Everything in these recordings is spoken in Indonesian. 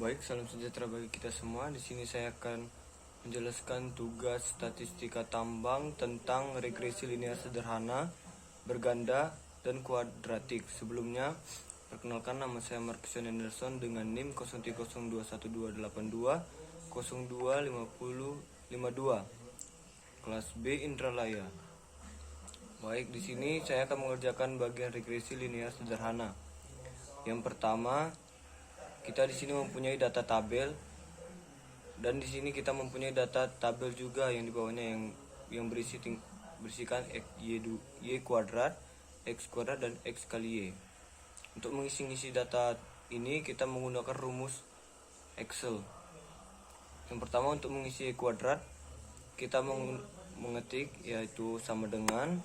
Baik, salam sejahtera bagi kita semua. Di sini saya akan menjelaskan tugas statistika tambang tentang regresi linear sederhana, berganda, dan kuadratik. Sebelumnya, perkenalkan, nama saya Markusian Anderson dengan NIM 03021282 025052, kelas B Indralaya. Baik, di sini saya akan mengerjakan bagian regresi linear sederhana. Yang pertama, kita di sini mempunyai data tabel, dan di sini kita mempunyai data tabel juga yang di bawahnya yang berisikan y kuadrat, x kuadrat, dan x kali y. Untuk mengisi data ini kita menggunakan rumus Excel. Yang pertama, untuk mengisi y kuadrat kita mengetik yaitu sama dengan,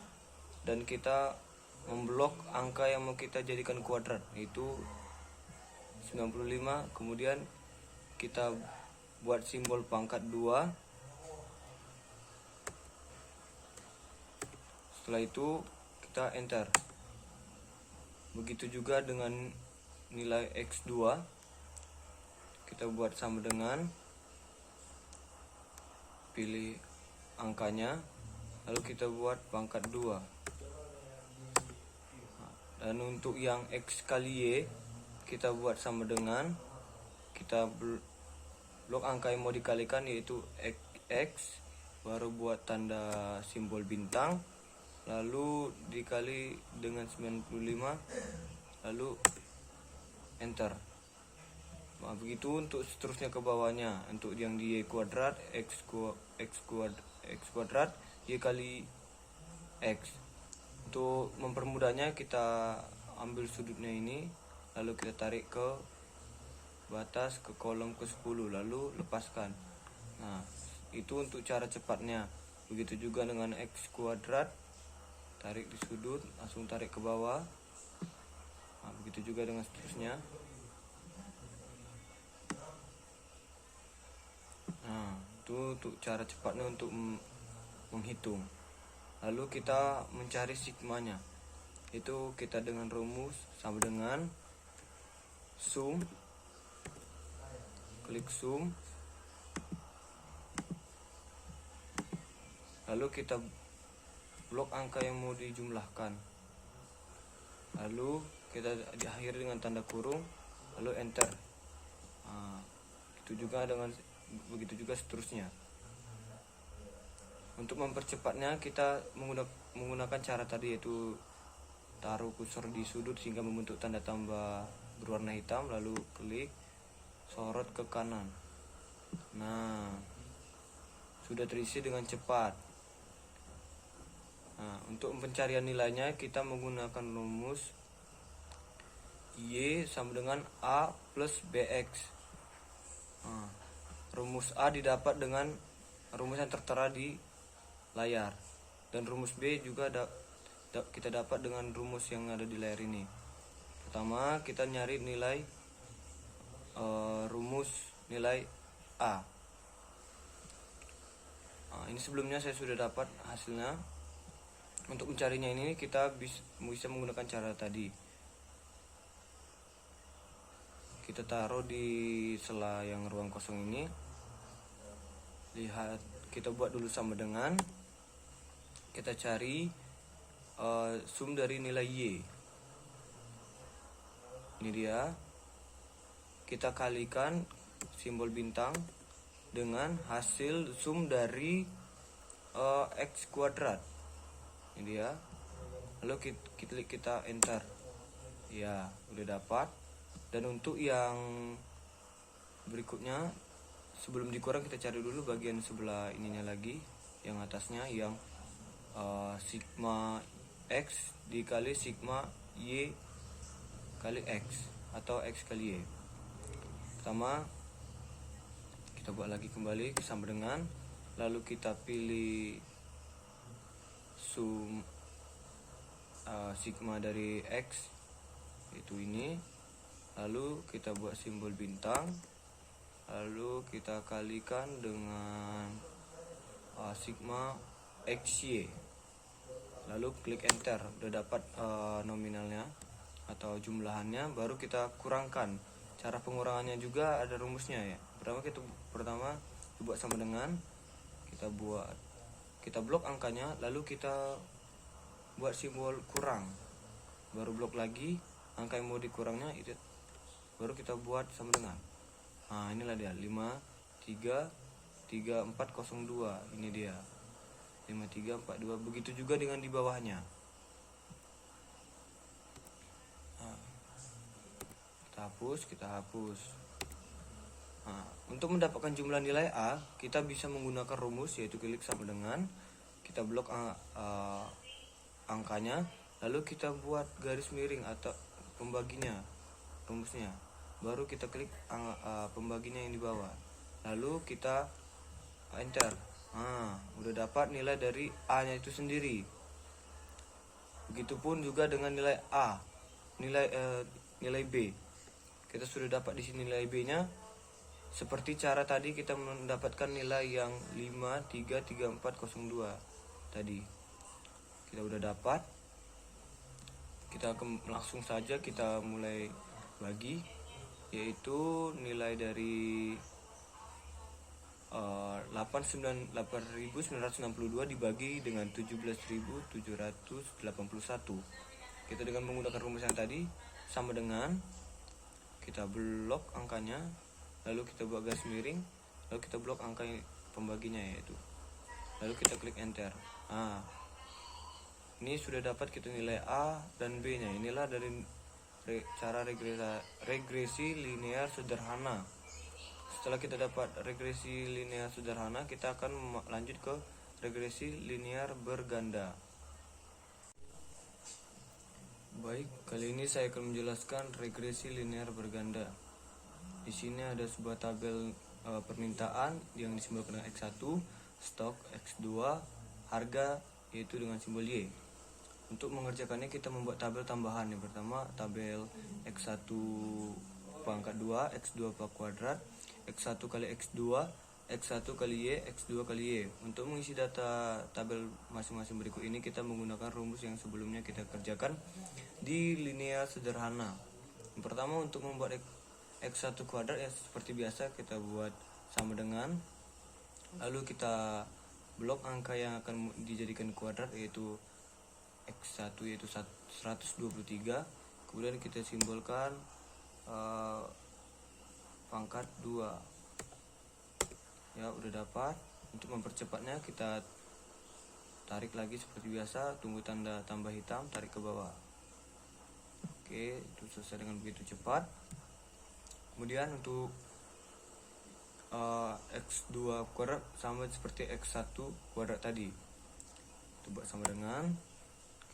dan kita memblok angka yang mau kita jadikan kuadrat, yaitu 95. Kemudian kita buat simbol pangkat 2. Setelah itu kita enter. Begitu juga dengan nilai x2, kita buat sama dengan, pilih angkanya, lalu kita buat pangkat 2. Dan untuk yang x kali y kita buat sama dengan, kita blok angka yang mau dikalikan yaitu x, baru buat tanda simbol bintang, lalu dikali dengan 95, lalu enter. Nah, begitu untuk seterusnya ke bawahnya. Untuk yang di y kuadrat, x kuadrat, y kali x. Untuk mempermudahnya kita ambil sudutnya ini, lalu kita tarik ke batas, ke kolom ke-10, lalu lepaskan. Nah, itu untuk cara cepatnya. Begitu juga dengan x kuadrat, tarik di sudut, langsung tarik ke bawah. Nah, begitu juga dengan seterusnya. Nah, itu untuk cara cepatnya untuk menghitung. Lalu kita mencari sigmanya. Itu kita dengan rumus sama dengan sum, klik sum, lalu kita blok angka yang mau dijumlahkan, lalu kita diakhiri dengan tanda kurung, lalu enter. Nah, begitu juga seterusnya. Untuk mempercepatnya kita menggunakan cara tadi, yaitu taruh kursor di sudut sehingga membentuk tanda tambah berwarna hitam, lalu klik, sorot ke kanan. Nah, sudah terisi dengan cepat. Nah, untuk pencarian nilainya kita menggunakan rumus y sama dengan a plus bx. Nah, rumus a didapat dengan rumus yang tertera di layar, dan rumus b juga kita dapat dengan rumus yang ada di layar ini. Pertama, kita nyari nilai rumus nilai a. Nah, ini sebelumnya saya sudah dapat hasilnya. Untuk mencarinya ini kita bisa menggunakan cara tadi. Kita taruh di sela yang ruang kosong ini. Lihat, kita buat dulu sama dengan, kita cari sum dari nilai y. Ini dia. Kita kalikan simbol bintang dengan hasil sum dari x kuadrat. Ini dia. Lalu kita enter. Ya, udah dapat. Dan untuk yang berikutnya, sebelum dikurang kita cari dulu bagian sebelah ininya lagi, yang atasnya, yang sigma x dikali sigma y kali x, atau x kali y. Pertama, kita buat lagi kembali sama dengan, lalu kita pilih sum sigma dari x, itu ini, lalu kita buat simbol bintang, lalu kita kalikan dengan sigma xy, lalu klik enter. Udah dapat nominalnya atau jumlahannya, baru kita kurangkan. cara pengurangannya juga ada rumusnya ya. Pertama buat sama dengan kita blok angkanya, lalu kita buat simbol kurang, baru blok lagi angka yang mau dikurangnya itu, baru kita buat sama dengan. Nah, inilah dia 533402, ini dia 5342. Begitu juga dengan di bawahnya. Nah, kita hapus. Nah, untuk mendapatkan jumlah nilai A, kita bisa menggunakan rumus, yaitu klik sama dengan, kita blok angkanya, lalu kita buat garis miring atau pembaginya, rumusnya, baru kita klik pembaginya yang di bawah, lalu kita enter. Nah, udah dapat nilai dari A nya itu sendiri. Begitupun juga dengan nilai A, nilai B. Kita sudah dapat di sini nilai B nya. Seperti cara tadi kita mendapatkan nilai yang 533402 tadi. Kita udah dapat. Kita langsung saja kita mulai bagi, yaitu nilai dari 8962 dibagi dengan 17.781. Kita dengan menggunakan rumus yang tadi sama dengan, kita blok angkanya, lalu kita buat garis miring, lalu kita blok angka pembaginya yaitu, lalu kita klik enter. Nah, ini sudah dapat kita nilai A dan B nya. Inilah dari cara regresi linear sederhana. Setelah kita dapat regresi linear sederhana, kita akan lanjut ke regresi linear berganda. Baik, kali ini saya akan menjelaskan regresi linear berganda. Di sini ada sebuah tabel permintaan yang disimbolkan dengan X1, stok X2, harga yaitu dengan simbol Y. Untuk mengerjakannya kita membuat tabel tambahan. Yang pertama tabel X1 pangkat 2, X2 kuadrat, X1 kali X2, X1 kali Y, X2 kali Y. Untuk mengisi data tabel masing-masing berikut ini kita menggunakan rumus yang sebelumnya kita kerjakan di linear sederhana. Yang pertama, untuk membuat X1 kuadrat ya seperti biasa kita buat sama dengan, lalu kita blok angka yang akan dijadikan kuadrat yaitu X1 yaitu 123, kemudian kita simbolkan pangkat 2 ya, udah dapat. Untuk mempercepatnya kita tarik lagi seperti biasa, tunggu tanda tambah hitam, tarik ke bawah. Oke, itu selesai dengan begitu cepat. Kemudian untuk X2 kuadrat sama seperti X1 kuadrat tadi, kita buat sama dengan,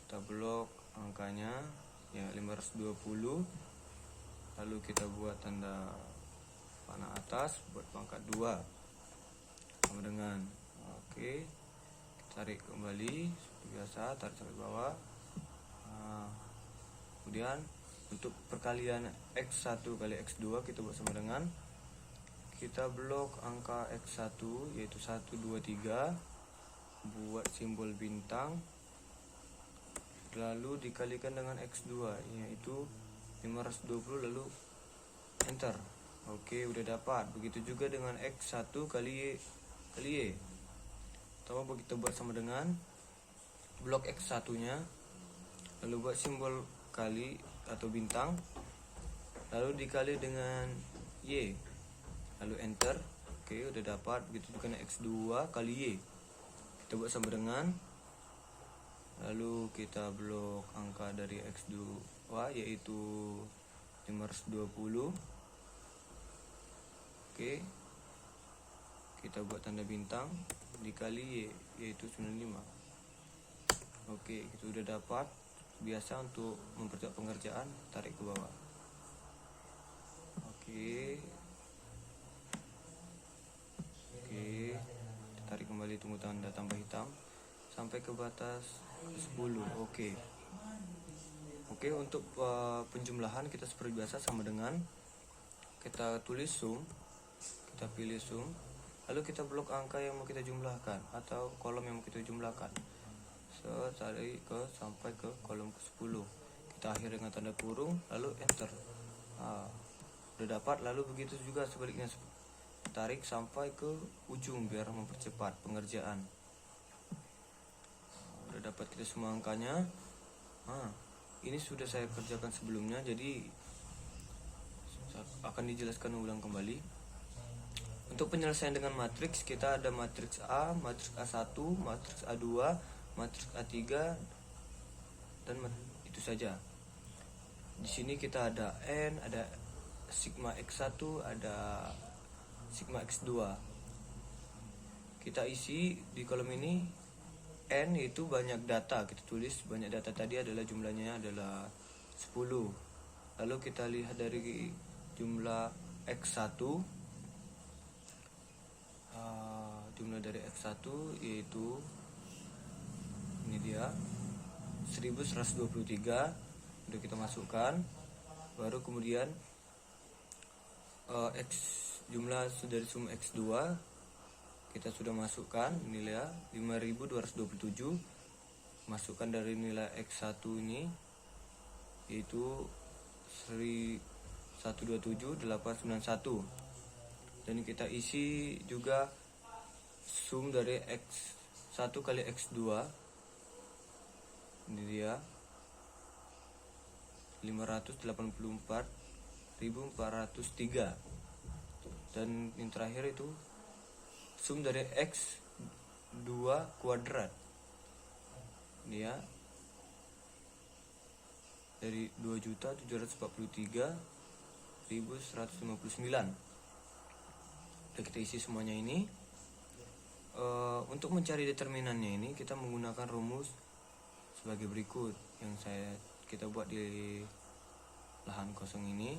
kita blok angkanya ya 520, lalu kita buat tanda panah atas buat pangkat 2 sama dengan. Oke, kita tarik kembali seperti biasa, tarik sampai bawah. Nah, kemudian untuk perkalian X1 kali X2 kita buat sama dengan, kita blok angka X1 yaitu 123, buat simbol bintang, lalu dikalikan dengan X2 yaitu 520, lalu enter. Oke, udah dapat. Begitu juga dengan X1 kali Y. Pertama kita buat sama dengan, blok X1 nya, lalu buat simbol kali atau bintang, lalu dikali dengan Y, lalu enter. Oke, udah dapat. Begitu juga dengan X2 kali Y, kita buat sama dengan, lalu kita blok angka dari X2 yaitu 520. Oke, kita buat tanda bintang, dikali Y yaitu 95. Oke, itu udah dapat. Biasa untuk mempercepat pengerjaan, tarik ke bawah. Oke, tarik kembali, tunggu tanda tambah hitam sampai ke batas 10. Oke, untuk penjumlahan kita seperti biasa sama dengan, kita tulis sum, kita pilih sum, lalu kita blok angka yang mau kita jumlahkan atau kolom yang mau kita jumlahkan, sampai ke kolom ke-10. Kita akhiri dengan tanda kurung, lalu enter. Udah dapat, lalu begitu juga sebaliknya, tarik sampai ke ujung biar mempercepat pengerjaan. Udah dapat kita semua angkanya. Ini sudah saya kerjakan sebelumnya, jadi akan dijelaskan ulang kembali. Untuk penyelesaian dengan matriks, kita ada matriks A, matriks A1, matriks A2, matriks A3, dan itu saja. Di sini kita ada N, ada sigma X1, ada sigma X2. Kita isi di kolom ini N itu banyak data, kita tulis banyak data tadi adalah jumlahnya adalah 10. Lalu kita lihat dari jumlah X1, jumlah dari X1 yaitu ini dia 1123. Udah kita masukkan, baru kemudian jumlah dari sum X2 kita sudah masukkan nilai 5227, masukkan dari nilai X1 ini yaitu 127,891, dan kita isi juga sum dari X1 kali X2, ini dia 584.403, dan yang terakhir itu sum dari X2 kuadrat, ini ya, dari 2.743.159. Udah kita isi semuanya ini. Untuk mencari determinannya ini kita menggunakan rumus sebagai berikut yang kita buat di lahan kosong ini.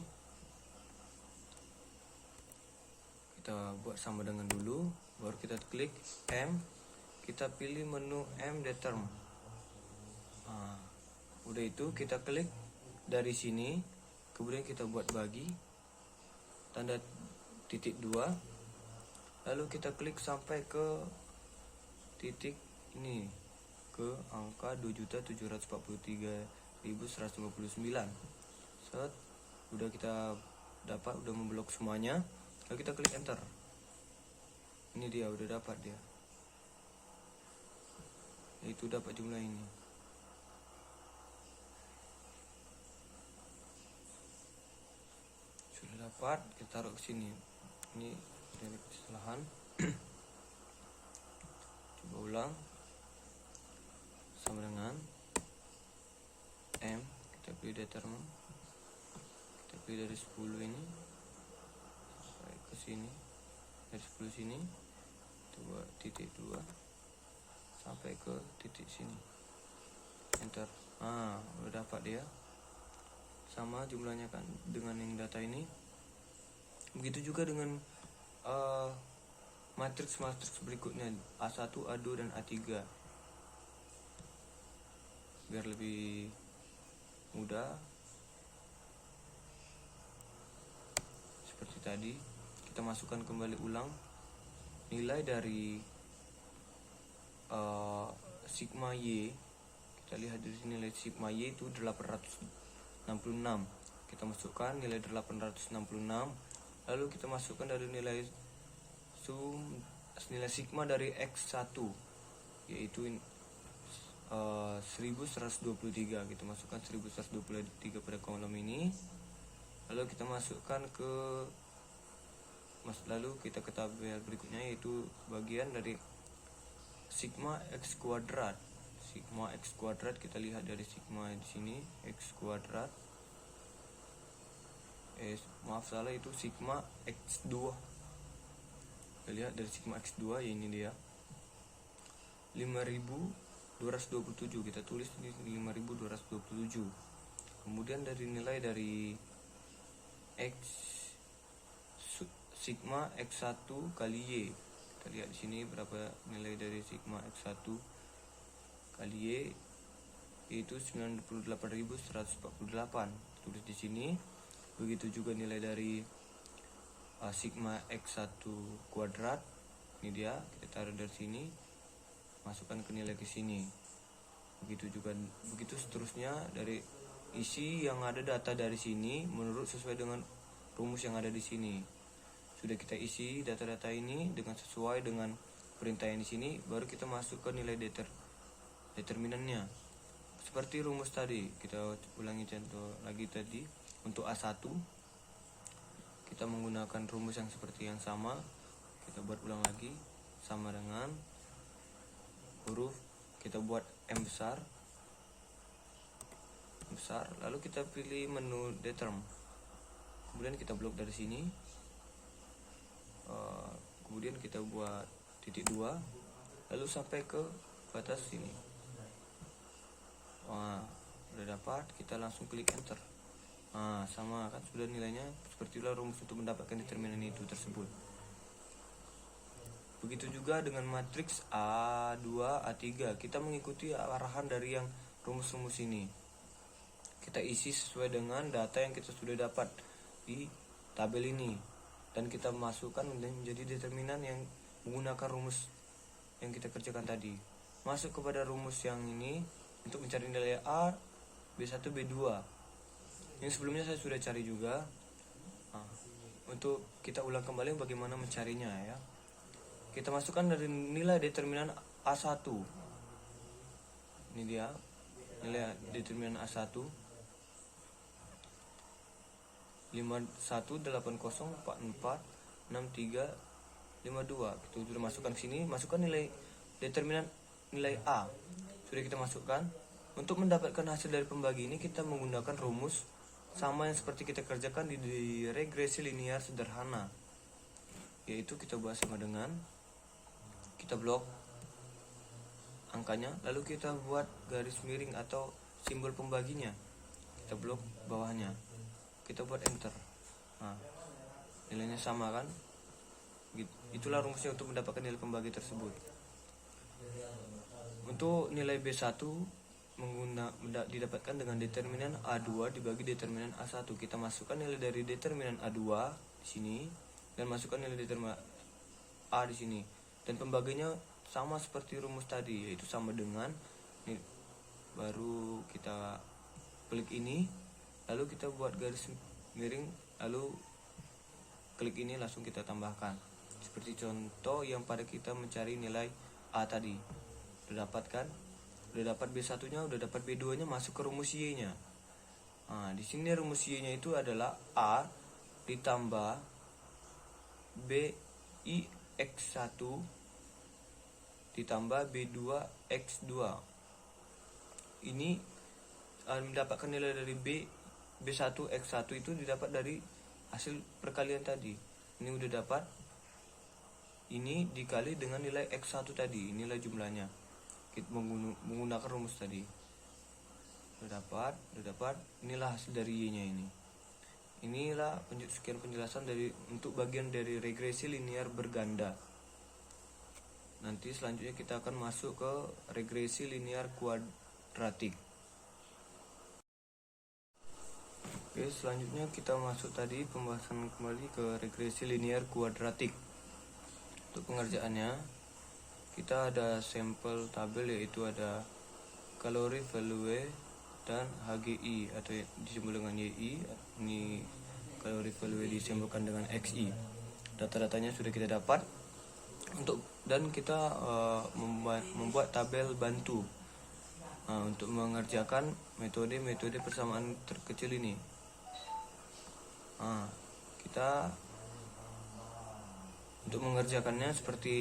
Kita buat sama dengan dulu, baru kita klik M, kita pilih menu M determ. Udah itu kita klik dari sini, kemudian kita buat bagi tanda titik 2, lalu kita klik sampai ke titik ini, ke angka 2.743.159. Udah kita dapat, udah memblok semuanya, lalu kita klik enter. Ini dia, udah dapat dia, itu dapat jumlah ini. Sudah dapat, kita taruh ke sini. Ini dari kesalahan. Coba ulang. Sama dengan M, kita pilih determin, kita pilih dari 10 ini sampai ke sini, dari 10 sini coba titik 2 sampai ke titik sini, enter. Udah dapat dia, sama jumlahnya kan dengan yang data ini. Begitu juga dengan matriks berikutnya A1, A2, dan A3. Biar lebih mudah, seperti tadi, kita masukkan kembali ulang nilai dari sigma Y. Kita lihat dari sini, nilai sigma Y itu 866. Kita masukkan nilai 866, lalu kita masukkan dari nilai nilai sigma dari X1 yaitu 1123. Kita masukkan 1123 pada kolom ini, lalu kita masukkan lalu kita ke tabel berikutnya, yaitu bagian dari sigma X kuadrat. Sigma X kuadrat, kita lihat dari sigma di sini X kuadrat, itu sigma X2. Kita lihat dari sigma X2, ini dia 5227, kita tulis di 5227. Kemudian dari nilai dari X sigma X1 kali Y, kita lihat di sini berapa nilai dari sigma X1 kali Y, yaitu 98.148, tulis di sini. Begitu juga nilai dari sigma X1 kuadrat, ini dia, kita taruh dari sini, masukkan ke nilai ke sini. Begitu seterusnya, dari isi yang ada data dari sini menurut sesuai dengan rumus yang ada di sini. Sudah kita isi data-data ini dengan sesuai dengan perintah yang di sini, baru kita masuk ke nilai determinannya. Seperti rumus tadi, kita ulangi contoh lagi tadi. Untuk A1 kita menggunakan rumus yang seperti yang sama. Kita buat ulang lagi, sama dengan huruf, kita buat M besar, lalu kita pilih menu determ, kemudian kita blok dari sini, kemudian kita buat titik 2, lalu sampai ke batas sini. Udah dapat, kita langsung klik enter. Sama kan, sudah nilainya. Seperti itulah rumus untuk mendapatkan determinan itu tersebut. Begitu juga dengan matriks A2, A3, kita mengikuti arahan dari yang rumus-rumus ini. Kita isi sesuai dengan data yang kita sudah dapat di tabel ini, dan kita masukkan menjadi determinan yang menggunakan rumus yang kita kerjakan tadi. Masuk kepada rumus yang ini untuk mencari nilai A, B1, B2. Yang sebelumnya saya sudah cari juga. Untuk kita ulang kembali bagaimana mencarinya ya. Kita masukkan dari nilai determinan A1. Ini dia nilai determinan A1. 5180446352. Kita sudah masukkan sini, masukkan nilai determinan nilai A. Sudah kita masukkan. Untuk mendapatkan hasil dari pembagi ini kita menggunakan rumus sama yang seperti kita kerjakan di regresi linear sederhana. Yaitu kita buat sama dengan, kita blok angkanya, lalu kita buat garis miring atau simbol pembaginya. Kita blok bawahnya, kita buat enter. Nilainya sama kan? Itulah rumusnya untuk mendapatkan nilai pembagi tersebut. Untuk nilai B1 didapatkan dengan determinan A2 dibagi determinan A1. Kita masukkan nilai dari determinan A2 di sini dan masukkan nilai determinan A di sini. Dan pembagiannya sama seperti rumus tadi, yaitu sama dengan ini. Baru kita klik ini, lalu kita buat garis miring, lalu klik ini langsung kita tambahkan. Seperti contoh yang pada kita mencari nilai A tadi. Udah dapat kan? Udah dapat B1-nya, udah dapat B2-nya, masuk ke rumus Y-nya. Di sini rumus Y-nya itu adalah A ditambah BI X1 ditambah B2 X2. Ini mendapatkan nilai dari B1 X1 itu didapat dari hasil perkalian tadi. Ini udah dapat. Ini dikali dengan nilai X1 tadi, nilai jumlahnya. Kita menggunakan rumus tadi. Udah dapat. Inilah hasil dari Y-nya ini. Inilah sekian penjelasan untuk bagian dari regresi linear berganda. Nanti selanjutnya kita akan masuk ke regresi linear kuadratik. Oke, selanjutnya kita masuk tadi pembahasan kembali ke regresi linear kuadratik. Untuk pengerjaannya, kita ada sampel tabel, yaitu ada kalori value dan HGI atau disimbol dengan YI. Ini kalori value disimbolkan dengan XI. Data-datanya sudah kita dapat. Dan kita membuat tabel bantu untuk mengerjakan metode persamaan terkecil ini. Kita untuk mengerjakannya seperti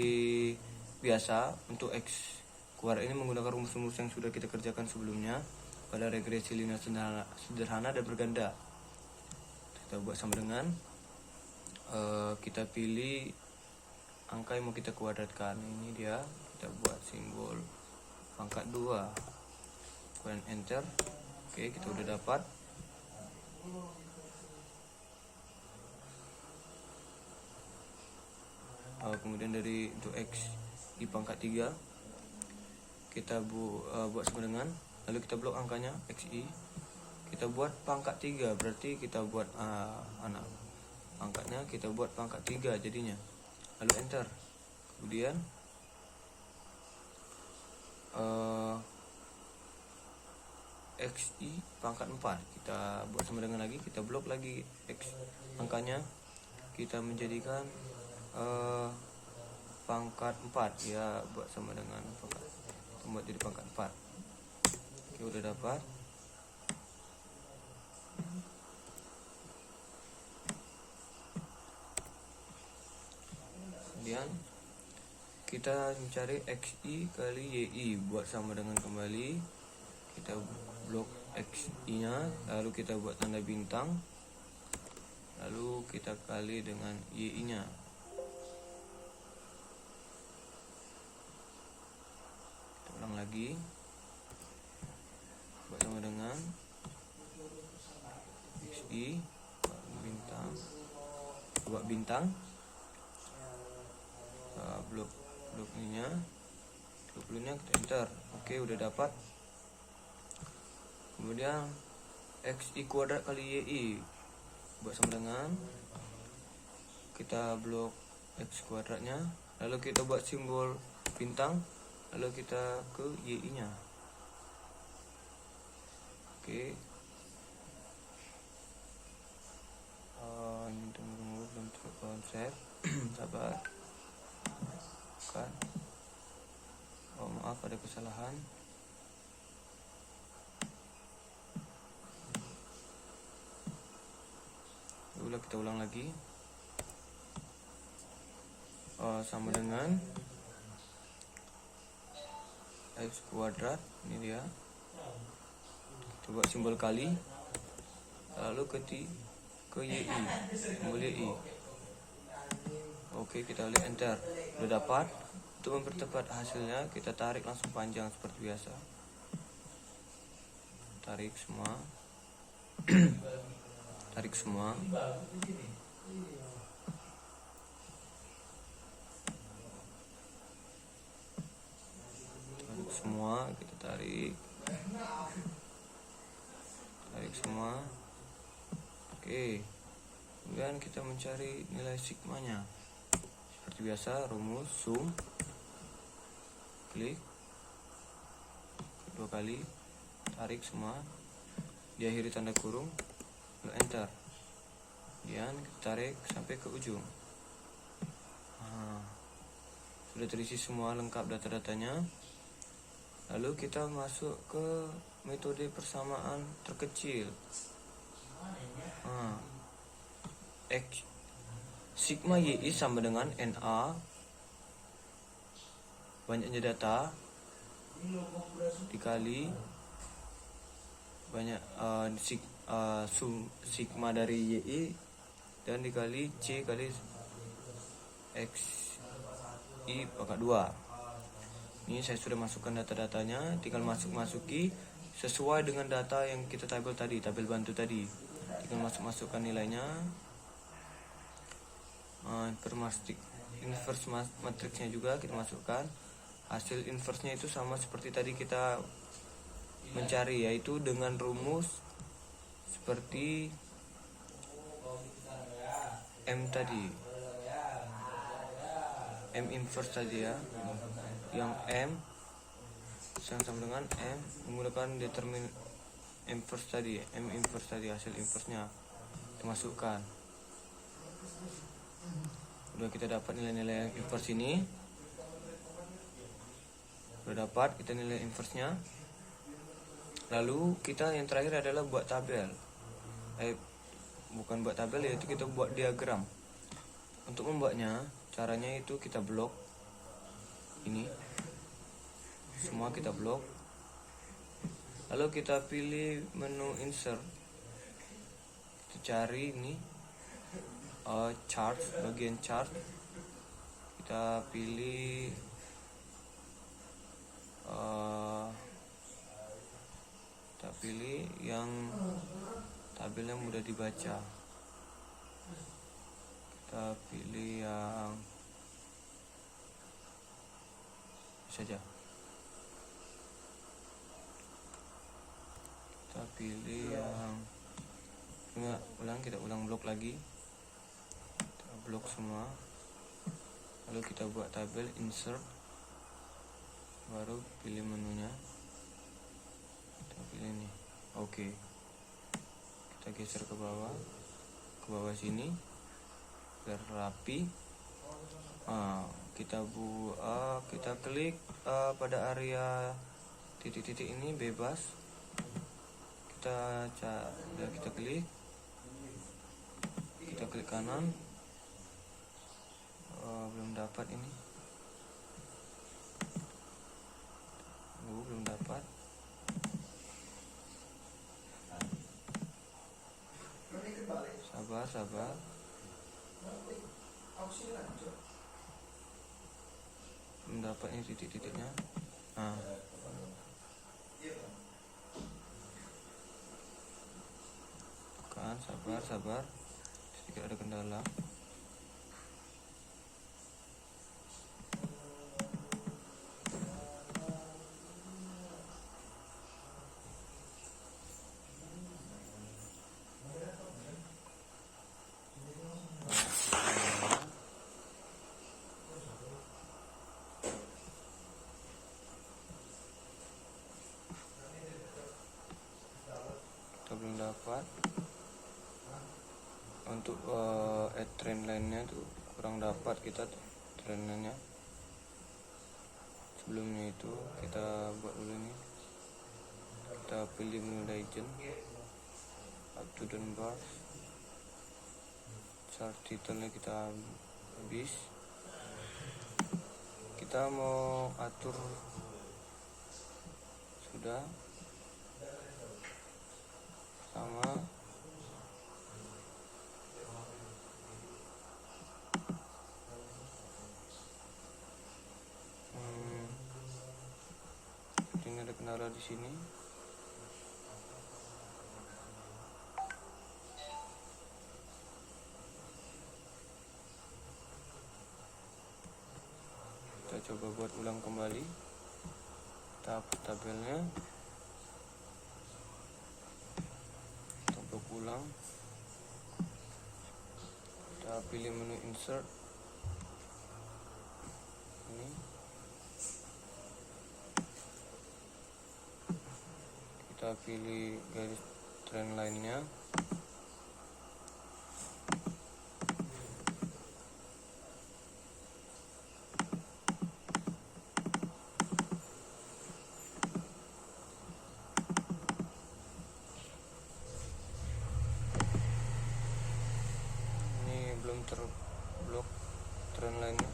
biasa. Untuk X kuadrat ini menggunakan rumus-rumus yang sudah kita kerjakan sebelumnya pada regresi linear sederhana dan berganda. Kita buat sama dengan, kita pilih angka yang mau kita kuadratkan. Ini dia, kita buat simbol pangkat 2, kemudian enter. Oke, kita udah dapat. Kemudian dari untuk X di pangkat 3 kita buat sama dengan, lalu kita blok angkanya XI, kita buat pangkat 3, berarti kita buat anak angkatnya kita buat pangkat 3 jadinya, lalu enter. Kemudian XI pangkat 4. Kita buat sama dengan lagi, kita blok lagi X angkanya, kita menjadikan pangkat 4 ya, buat sama dengan pangkat, kita buat jadi pangkat 4. Oke, udah dapat. Kemudian kita mencari XI kali YI, buat sama dengan kembali, kita blok XI nya, lalu kita buat tanda bintang, lalu kita kali dengan YI nya. Kita ulang lagi, buat sama dengan XI bintang, buat bintang, blok ininya, bloknya kita enter. Oke, udah dapat. Kemudian XI kuadrat kali YI, buat sama dengan, kita blok X kuadratnya, lalu kita buat simbol bintang, lalu kita ke YI nya. Oke, ini tunggu belum terkonsep. Sabar kan, maaf ada kesalahan. Kita ulang lagi, sama dengan X kuadrat, ini dia, kita buat simbol kali, lalu ke YI, simbol YI. Oke, kita lihat enter, udah dapat. Untuk mempercepat hasilnya, kita tarik langsung panjang seperti biasa, tarik semua. Tarik semua, kita tarik semua. Oke, kemudian kita mencari nilai sigmanya. Seperti biasa, rumus sum, klik, kedua kali, tarik semua, diakhiri tanda kurung, lalu enter. Kemudian kita tarik sampai ke ujung. Sudah terisi semua lengkap data-datanya. Lalu kita masuk ke metode persamaan terkecil. X sigma YI sama dengan NA, banyaknya data, dikali banyak sigma dari YI, dan dikali C kali XI pangkat 2. Ini saya sudah masukkan data-datanya, tinggal masuki sesuai dengan data yang kita tabel tadi, tabel bantu tadi. Tinggal masukkan nilainya. Inverse matriksnya juga kita masukkan. Hasil inverse-nya itu sama seperti tadi kita mencari, yaitu dengan rumus seperti M tadi, M inverse tadi ya, yang M sama dengan M menggunakan determin inverse tadi, M inverse tadi, hasil inverse-nya kita masukkan. Udah kita dapat nilai-nilai inverse ini, udah dapat kita nilai inverse-nya. Lalu kita yang terakhir adalah buat tabel, bukan buat tabel, yaitu kita buat diagram. Untuk membuatnya, caranya itu kita blok ini semua, kita blok, lalu kita pilih menu insert, kita cari ini chart, bagian chart, kita pilih yang tabelnya mudah dibaca, kita pilih yang saja, kita pilih yang kita ulang blok lagi, kita blok semua, lalu kita buat tabel insert, baru pilih menunya, kita pilih ini. Oke, kita geser ke bawah sini biar rapi. Kita klik pada area titik-titik ini bebas. Kita klik kanan. Belum dapat ini. Belum dapat. Sabar. Belum dapat ini titik-titiknya. Kan sabar. Sedikit ada kendala. Belum dapat. Untuk add trend line-nya tuh kurang dapat kita trend line-nya. Sebelumnya itu kita buat dulu nih. Kita pilih menu legend, up to down bar, chart title-nya kita habis. Kita mau atur sudah sama. Ini ada kendala di sini. Kita coba buat ulang kembali. Tabelnya. Untuk ulang. Kita pilih menu insert. Ini. Kita pilih garis trend line-nya. Ini belum terblok trend line-nya.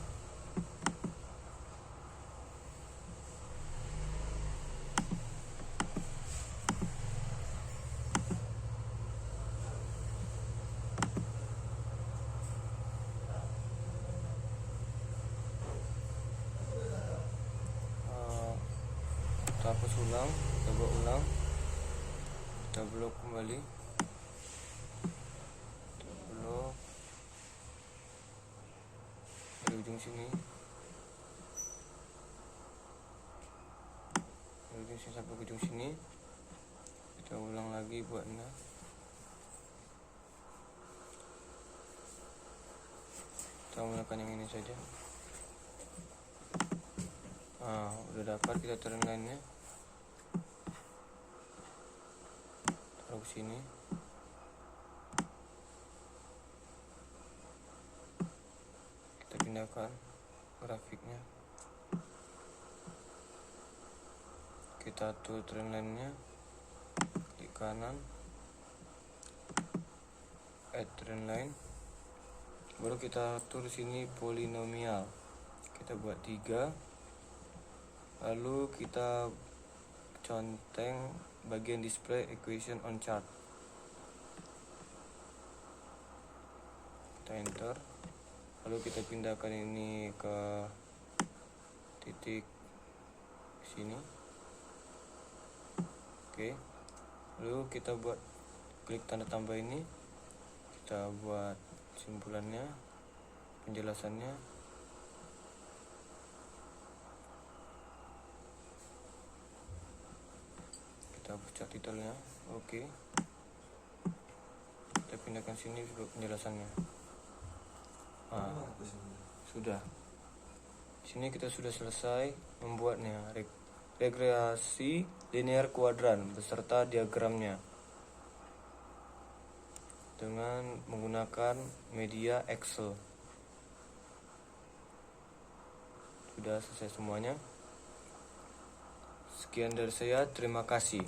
Kita hapus ulang, kita buat ulang, kita blok kembali, kita blok dari ujung sini, sampai ke ujung sini. Kita ulang lagi buatnya. Kita menggunakan yang ini saja. Udah dapat kita trend line-nya. Taruh sini. Kita pindahkan grafiknya. Kita atur trend line-nya. Klik kanan. Add trend line. Baru kita atur sini polinomial. Kita buat 3. Lalu kita conteng bagian display equation on chart. Kita enter. Lalu kita pindahkan ini ke titik sini. Oke. Lalu kita buat klik tanda tambah ini. Kita buat simpulannya, penjelasannya. Kita hapus titelnya. Oke. Kita pindahkan sini untuk penjelasannya. Sudah. Sini kita sudah selesai membuatnya regresi linear kuadran beserta diagramnya dengan menggunakan media Excel. Sudah selesai semuanya. Sekian dari saya, terima kasih.